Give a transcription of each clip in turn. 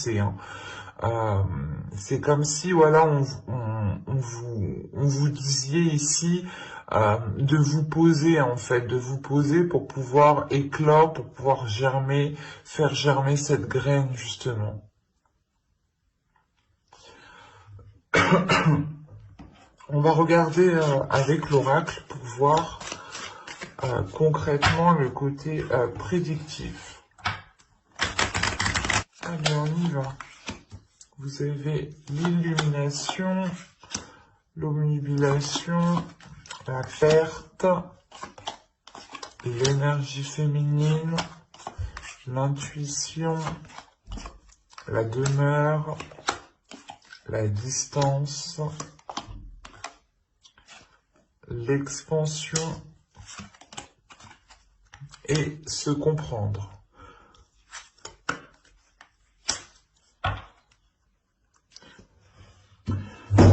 hein. C'est comme si, voilà, on vous disiez ici de vous poser, en fait, de vous poser pour pouvoir éclore, pour pouvoir germer, faire germer cette graine, justement. On va regarder avec l'oracle pour voir concrètement le côté prédictif. Allez, on y va. Vous avez l'illumination, l'omnubilation, la perte, l'énergie féminine, l'intuition, la demeure, la distance, l'expansion et se comprendre.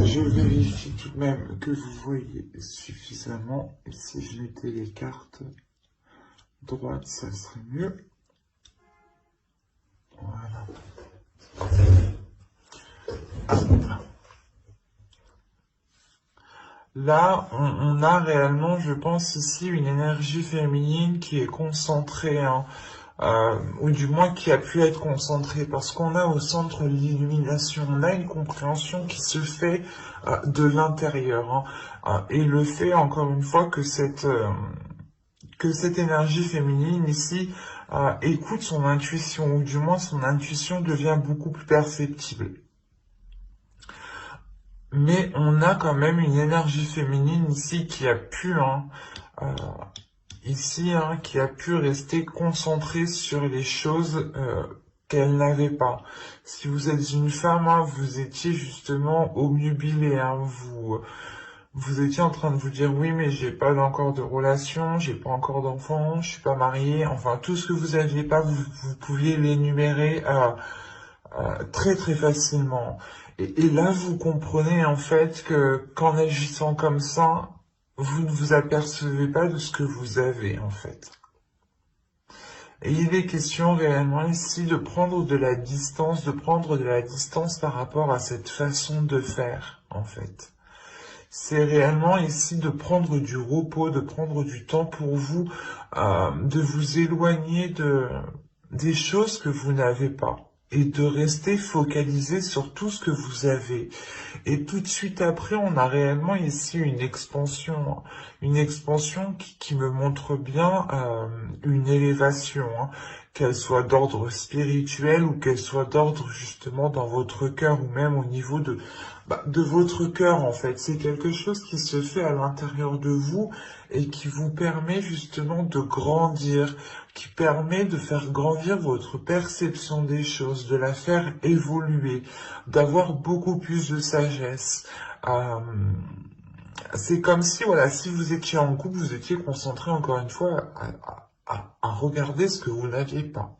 Je vérifie tout de même que vous voyez suffisamment. Et si je mettais les cartes droites, ça serait mieux. Voilà. Là, on a réellement, je pense ici, une énergie féminine qui est concentrée, hein, ou du moins qui a pu être concentrée, parce qu'on a au centre l'illumination, on a une compréhension qui se fait de l'intérieur, hein, et le fait, encore une fois, que cette énergie féminine ici écoute son intuition, ou du moins son intuition devient beaucoup plus perceptible. Mais on a quand même une énergie féminine ici qui a pu, qui a pu rester concentrée sur les choses qu'elle n'avait pas. Si vous êtes une femme, hein, vous étiez justement obnubilée, hein, vous étiez en train de vous dire oui, mais j'ai pas encore de relation, j'ai pas encore d'enfant, je suis pas mariée, enfin tout ce que vous aviez pas, vous pouviez l'énumérer très très facilement. Et là, vous comprenez en fait que qu'en agissant comme ça, vous ne vous apercevez pas de ce que vous avez en fait. Et il est question réellement ici de prendre de la distance, par rapport à cette façon de faire en fait. C'est réellement ici de prendre du repos, de prendre du temps pour vous, de vous éloigner des choses que vous n'avez pas et de rester focalisé sur tout ce que vous avez. Et tout de suite après, on a réellement ici une expansion qui me montre bien une élévation, hein, qu'elle soit d'ordre spirituel ou qu'elle soit d'ordre justement dans votre cœur ou même au niveau de votre cœur en fait. C'est quelque chose qui se fait à l'intérieur de vous et qui vous permet justement de grandir, qui permet de faire grandir votre perception des choses, de la faire évoluer, d'avoir beaucoup plus de sagesse. C'est comme si, voilà, si vous étiez en couple, vous étiez concentré encore une fois à regarder ce que vous n'aviez pas.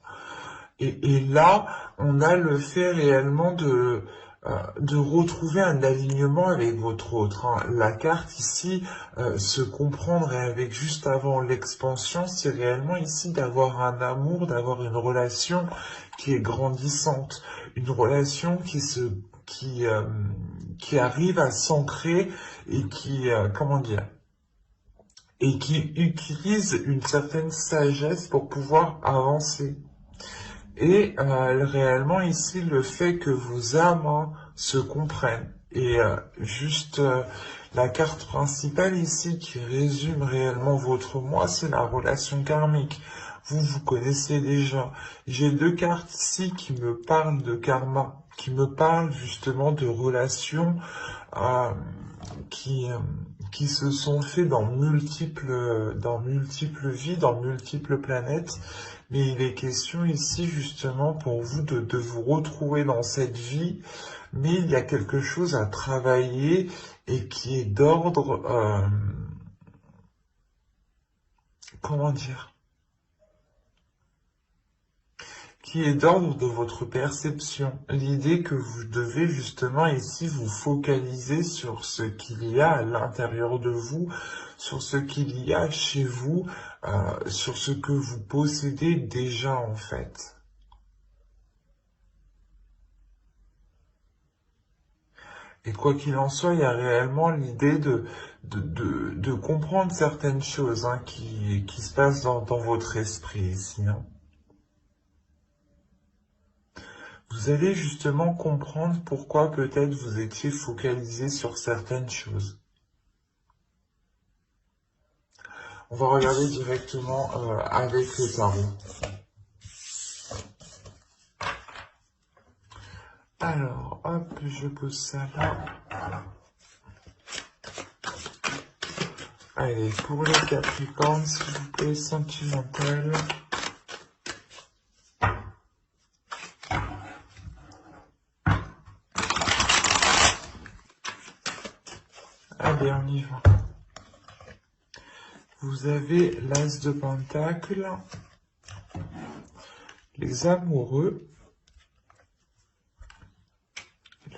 Et là, on a le fait réellement de retrouver un alignement avec votre autre, hein. La carte ici, se comprendre et avec juste avant l'expansion, c'est réellement ici d'avoir un amour, d'avoir une relation qui est grandissante, une relation qui arrive à s'ancrer et et qui utilise une certaine sagesse pour pouvoir avancer. Et réellement ici, le fait que vos âmes, hein, se comprennent. Et la carte principale ici qui résume réellement votre moi, c'est la relation karmique. Vous connaissez déjà. J'ai deux cartes ici qui me parlent de karma, qui me parlent justement de relations euh, qui, euh, qui se sont faits dans multiples vies, dans multiples planètes. Mais il est question ici justement pour vous de vous retrouver dans cette vie, mais il y a quelque chose à travailler et qui est d'ordre, comment dire, qui est d'ordre de votre perception. L'idée que vous devez justement ici vous focaliser sur ce qu'il y a à l'intérieur de vous, sur ce qu'il y a chez vous, sur ce que vous possédez déjà en fait. Et quoi qu'il en soit, il y a réellement l'idée de comprendre certaines choses hein, qui se passent dans votre esprit ici. Hein. Vous allez justement comprendre pourquoi peut-être vous étiez focalisé sur certaines choses. On va regarder directement avec le tarot. Alors, hop, je pose ça là. Allez, pour les Capricornes, s'il vous plaît, sentimental. Allez, on y va. Vous avez l'As de Pentacle, les amoureux,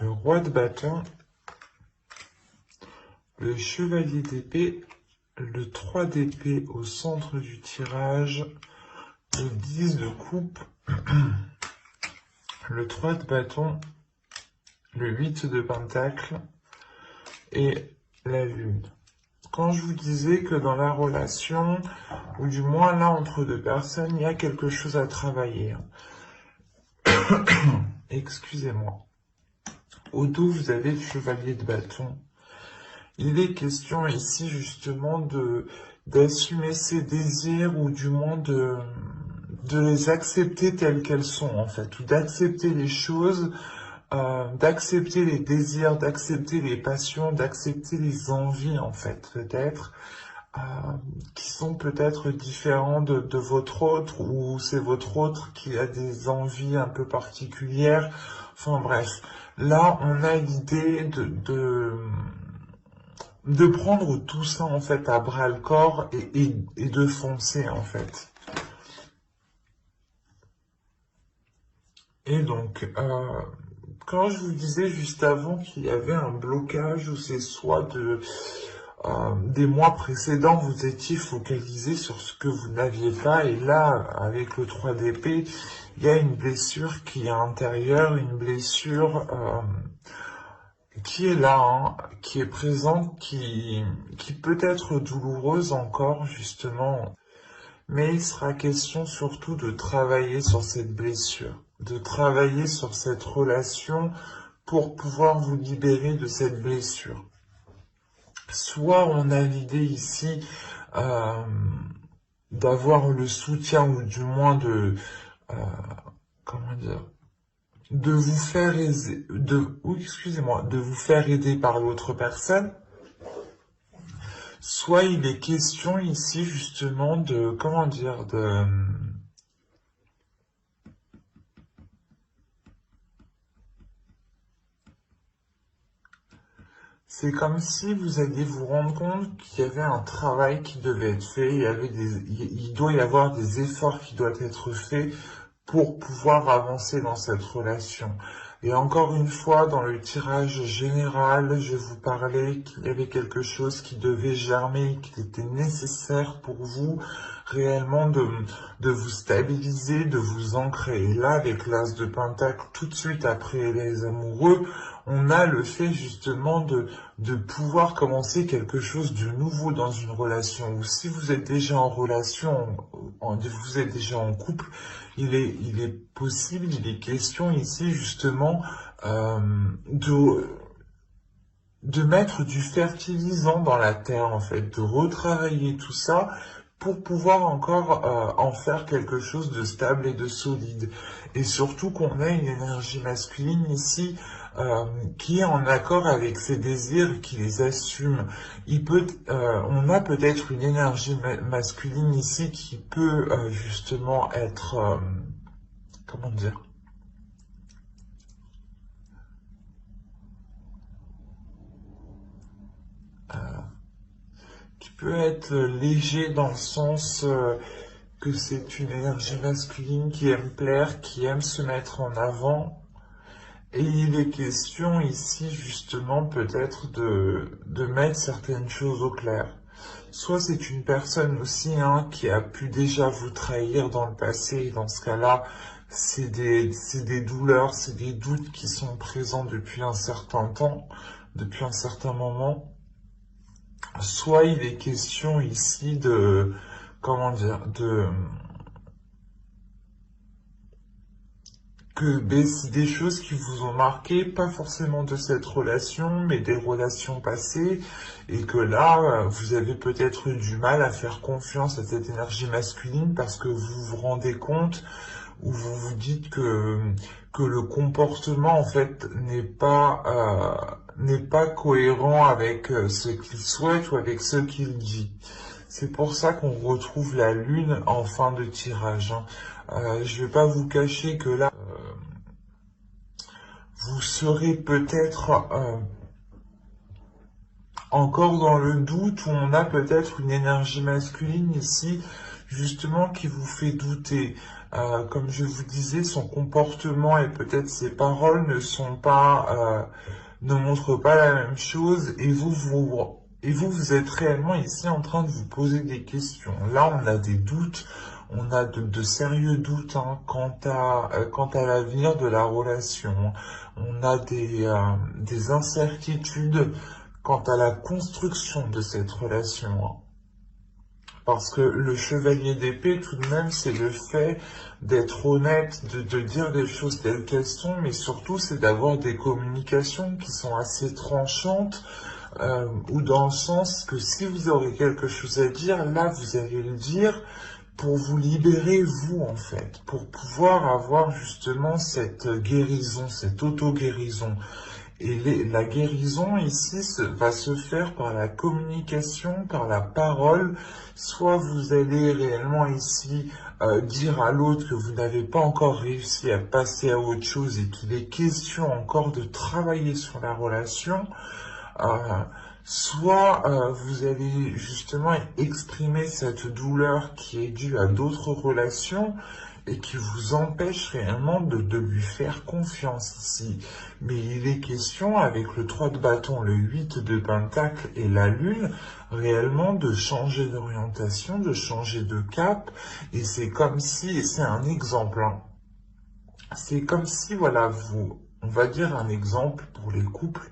le Roi de bâton, le Chevalier d'épée, le 3 d'épée au centre du tirage, le 10 de coupe, le 3 de bâton, le 8 de pentacle et la lune. Quand je vous disais que dans la relation, ou du moins là entre deux personnes, il y a quelque chose à travailler. Excusez-moi. Au dos, vous avez le chevalier de bâton. Il est question ici justement d'assumer ses désirs ou du moins de les accepter telles qu'elles sont en fait, ou d'accepter les choses, d'accepter les désirs, d'accepter les passions, d'accepter les envies en fait peut-être, qui sont peut-être différents de votre autre, ou c'est votre autre qui a des envies un peu particulières. Enfin bref, là on a l'idée de prendre tout ça en fait à bras le corps et de foncer en fait. Et donc, quand je vous disais juste avant qu'il y avait un blocage, ou c'est soit des mois précédents, vous étiez focalisé sur ce que vous n'aviez pas, et là, avec le 3 d'épée, il y a une blessure qui est intérieure, une blessure qui est là, hein, qui est présente, qui peut être douloureuse encore, justement. Mais il sera question surtout de travailler sur cette blessure, de travailler sur cette relation pour pouvoir vous libérer de cette blessure. Soit on a l'idée ici d'avoir le soutien, ou du moins comment dire, de vous faire aider, de vous faire aider par l'autre personne. Soit il est question ici justement de, comment dire, c'est comme si vous alliez vous rendre compte qu'il y avait un travail qui devait être fait, il doit y avoir des efforts qui doivent être faits pour pouvoir avancer dans cette relation. Et encore une fois, dans le tirage général, je vous parlais qu'il y avait quelque chose qui devait germer, qu'il était nécessaire pour vous réellement de vous stabiliser, de vous ancrer. Et là, avec l'As de Pentacle, tout de suite après les amoureux, on a le fait justement de pouvoir commencer quelque chose de nouveau dans une relation. Ou si vous êtes déjà en relation, vous êtes déjà en couple, il est possible, il est question ici justement de mettre du fertilisant dans la terre en fait, de retravailler tout ça pour pouvoir encore en faire quelque chose de stable et de solide. Et surtout qu'on a une énergie masculine ici qui est en accord avec ses désirs et qui les assume. On a peut-être une énergie masculine ici qui peut justement être, comment dire, qui peut être léger dans le sens que c'est une énergie masculine qui aime plaire, qui aime se mettre en avant. Et il est question ici justement peut-être de mettre certaines choses au clair. Soit c'est une personne aussi hein, qui a pu déjà vous trahir dans le passé, et dans ce cas-là, c'est des douleurs, c'est des doutes qui sont présents depuis un certain temps. depuis un certain moment. Soit il est question ici de, comment dire, que c'est des choses qui vous ont marqué, pas forcément de cette relation, mais des relations passées, et que là, vous avez peut-être eu du mal à faire confiance à cette énergie masculine parce que vous vous rendez compte ou vous vous dites que le comportement, en fait, n'est pas cohérent avec ce qu'il souhaite ou avec ce qu'il dit. C'est pour ça qu'on retrouve la lune en fin de tirage, hein. Je vais pas vous cacher que là, vous serez peut-être encore dans le doute, ou on a peut-être une énergie masculine ici, justement, qui vous fait douter. Comme je vous disais, son comportement et peut-être ses paroles ne montrent pas la même chose, et vous êtes réellement ici en train de vous poser des questions. Là, on a des doutes, on a de sérieux doutes, hein, quant à l'avenir de la relation. On a des incertitudes quant à la construction de cette relation, hein. Parce que le chevalier d'épée, tout de même, c'est le fait d'être honnête, de dire les choses telles qu'elles sont, mais surtout, c'est d'avoir des communications qui sont assez tranchantes, ou dans le sens que si vous aurez quelque chose à dire, là, vous allez le dire pour vous libérer, vous, en fait, pour pouvoir avoir justement cette guérison, cette auto-guérison. Et la guérison ici va se faire par la communication, par la parole. Soit vous allez réellement ici dire à l'autre que vous n'avez pas encore réussi à passer à autre chose et qu'il est question encore de travailler sur la relation. Euh, Soit vous allez justement exprimer cette douleur qui est due à d'autres relations et qui vous empêche réellement de lui faire confiance ici. Mais il est question, avec le 3 de bâton, le 8 de pentacle et la lune, réellement de changer d'orientation, de changer de cap, et c'est comme si, et c'est un exemple, hein, c'est comme si, voilà, on va dire un exemple pour les couples,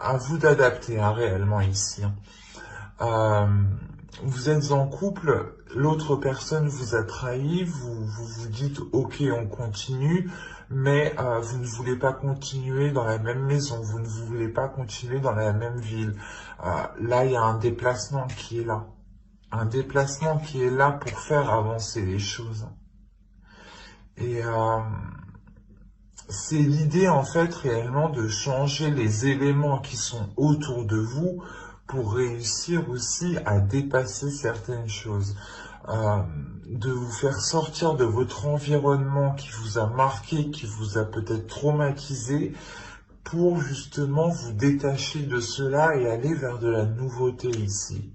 à vous d'adapter, hein, réellement ici, hein. Vous êtes en couple, l'autre personne vous a trahi, vous dites ok on continue, mais vous ne voulez pas continuer dans la même maison, vous ne voulez pas continuer dans la même ville. Là il y a un déplacement qui est là, un déplacement qui est là pour faire avancer les choses. Et c'est l'idée en fait réellement de changer les éléments qui sont autour de vous pour réussir aussi à dépasser certaines choses. De vous faire sortir de votre environnement qui vous a marqué, qui vous a peut-être traumatisé, pour justement vous détacher de cela et aller vers de la nouveauté ici.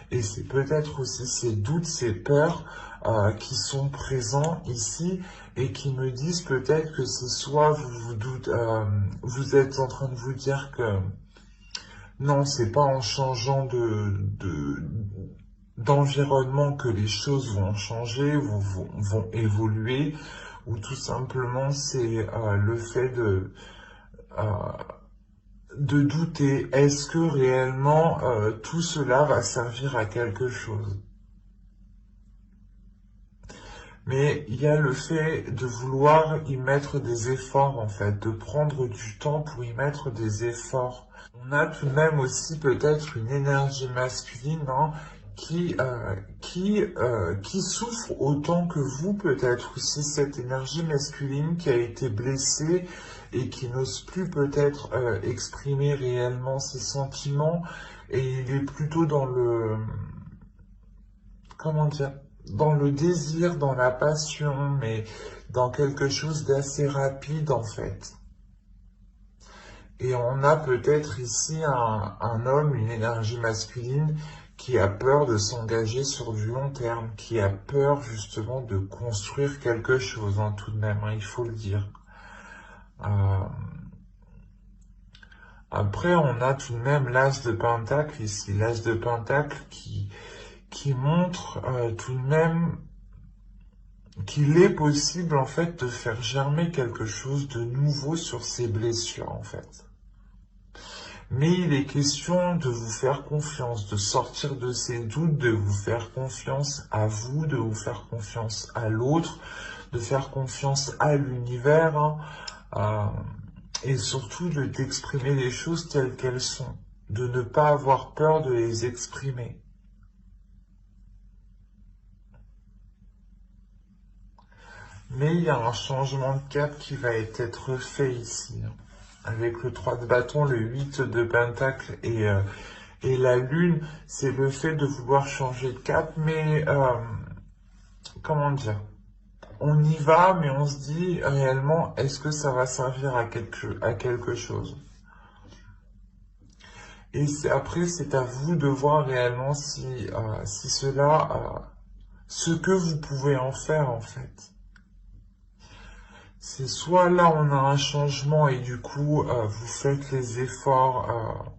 Et c'est peut-être aussi ces doutes, ces peurs qui sont présents ici et qui me disent peut-être que c'est soit vous êtes en train de vous dire que non, c'est pas en changeant d'environnement que les choses vont changer, vont évoluer, ou tout simplement c'est le fait euh, de douter, est-ce que réellement tout cela va servir à quelque chose? Mais il y a le fait de vouloir y mettre des efforts, en fait, de prendre du temps pour y mettre des efforts. On a tout de même aussi peut-être une énergie masculine, hein, qui souffre autant que vous, peut-être aussi cette énergie masculine qui a été blessée et qui n'ose plus peut-être exprimer réellement ses sentiments, et il est plutôt dans le, comment dire, dans le désir, dans la passion, mais dans quelque chose d'assez rapide en fait. Et on a peut-être ici un homme, une énergie masculine qui a peur de s'engager sur du long terme, qui a peur justement de construire quelque chose, hein, tout de même, hein, il faut le dire. Après, on a tout de même l'as de pentacle ici, l'as de pentacle qui montre tout de même qu'il est possible en fait de faire germer quelque chose de nouveau sur ces blessures en fait. Mais il est question de vous faire confiance, de sortir de ces doutes, de vous faire confiance à vous, de vous faire confiance à l'autre, de faire confiance à l'univers, hein, et surtout d'exprimer les choses telles qu'elles sont, de ne pas avoir peur de les exprimer. Mais il y a un changement de cap qui va être fait ici, hein. Avec le 3 de bâton, le 8 de pentacle et la lune, c'est le fait de vouloir changer de cap, mais comment dire? On y va, mais on se dit réellement, est-ce que ça va servir à quelque chose? Et après, c'est à vous de voir réellement si ce que vous pouvez en faire en fait. C'est soit là on a un changement et du coup vous faites les efforts,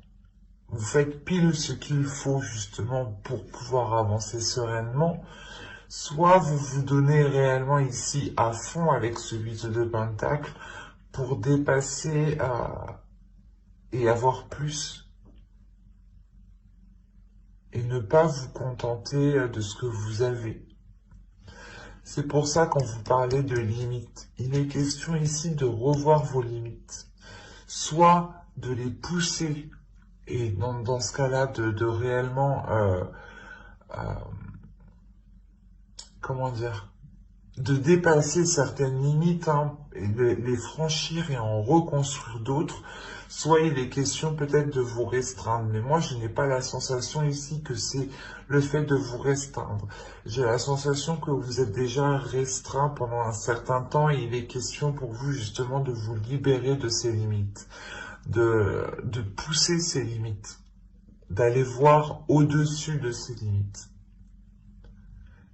vous faites pile ce qu'il faut justement pour pouvoir avancer sereinement, soit vous vous donnez réellement ici à fond avec ce 8 de pentacle pour dépasser et avoir plus et ne pas vous contenter de ce que vous avez. C'est pour ça quand vous parlez de limites, il est question ici de revoir vos limites, soit de les pousser et dans ce cas-là de réellement, comment dire, de dépasser certaines limites, hein, et de les franchir et en reconstruire d'autres, soit il est question peut-être de vous restreindre. Mais moi, je n'ai pas la sensation ici que c'est le fait de vous restreindre. J'ai la sensation que vous êtes déjà restreint pendant un certain temps et il est question pour vous justement de vous libérer de ces limites, de pousser ces limites, d'aller voir au-dessus de ces limites.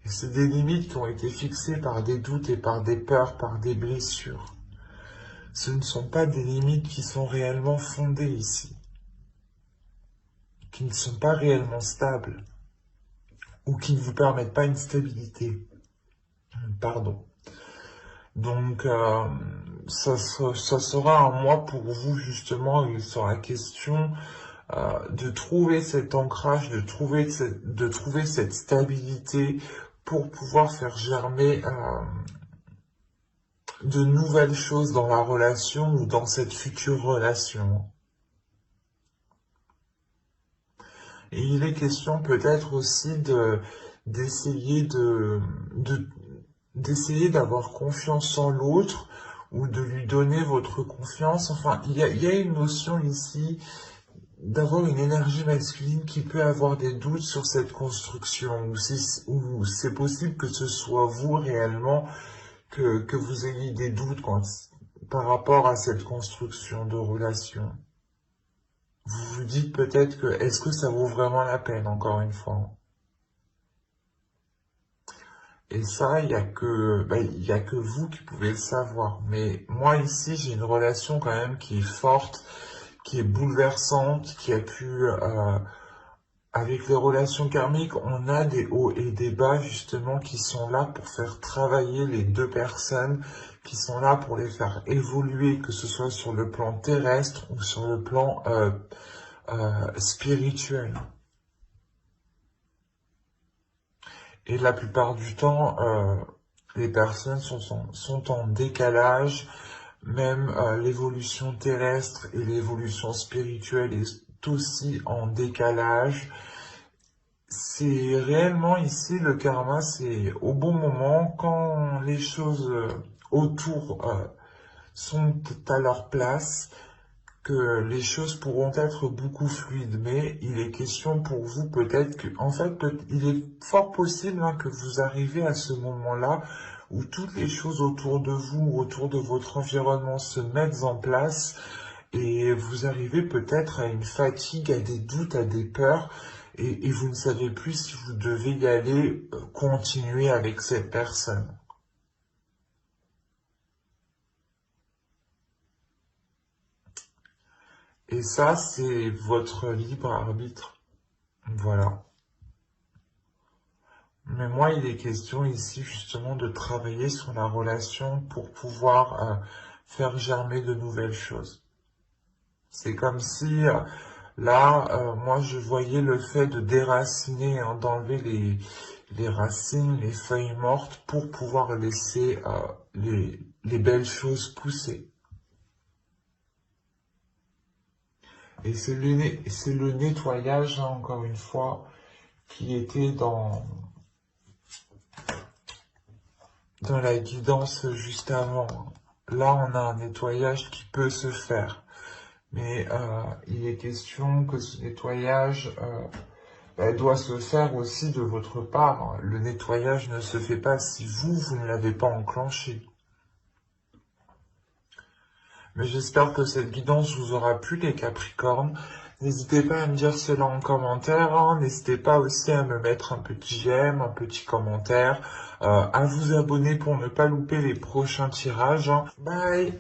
Et c'est des limites qui ont été fixées par des doutes et par des peurs, par des blessures. Ce ne sont pas des limites qui sont réellement fondées ici, qui ne sont pas réellement stables, ou qui ne vous permettent pas une stabilité. Pardon. Donc, ça sera un mois pour vous, justement, où il sera question de trouver cet ancrage, de trouver cette stabilité pour pouvoir faire germer de nouvelles choses dans la relation ou dans cette future relation. Et il est question peut-être aussi d'essayer d'avoir confiance en l'autre ou de lui donner votre confiance. Enfin, il y a une notion ici d'avoir une énergie masculine qui peut avoir des doutes sur cette construction, ou c'est possible que ce soit vous réellement que vous ayez des doutes par rapport à cette construction de relation. Vous vous dites peut-être que est-ce que ça vaut vraiment la peine, encore une fois? Et ça, il y a que vous qui pouvez le savoir. Mais moi ici, j'ai une relation quand même qui est forte, qui est bouleversante, qui a pu avec les relations karmiques, on a des hauts et des bas justement qui sont là pour faire travailler les deux personnes, qui sont là pour les faire évoluer, que ce soit sur le plan terrestre ou sur le plan spirituel. Et la plupart du temps, les personnes sont en décalage, même l'évolution terrestre et l'évolution spirituelle est aussi en décalage. C'est réellement ici le karma, c'est au bon moment, quand les choses autour sont à leur place, que les choses pourront être beaucoup fluides. Mais il est question pour vous peut-être que, en fait, il est fort possible hein, que vous arrivez à ce moment-là où toutes les choses autour de vous, autour de votre environnement se mettent en place et vous arrivez peut-être à une fatigue, à des doutes, à des peurs et vous ne savez plus si vous devez y aller, continuer avec cette personne. Et ça, c'est votre libre arbitre. Voilà. Mais moi, il est question ici justement de travailler sur la relation pour pouvoir faire germer de nouvelles choses. C'est comme si Là, moi, je voyais le fait de déraciner, hein, d'enlever les racines, les feuilles mortes pour pouvoir laisser les belles choses pousser. Et c'est le nettoyage, hein, encore une fois, qui était dans la guidance juste avant. Là, on a un nettoyage qui peut se faire. Mais il est question que ce nettoyage doit se faire aussi de votre part. Le nettoyage ne se fait pas si vous ne l'avez pas enclenché. Mais j'espère que cette guidance vous aura plu, les Capricornes. N'hésitez pas à me dire cela en commentaire, hein. N'hésitez pas aussi à me mettre un petit j'aime, un petit commentaire, à vous abonner pour ne pas louper les prochains tirages, hein. Bye!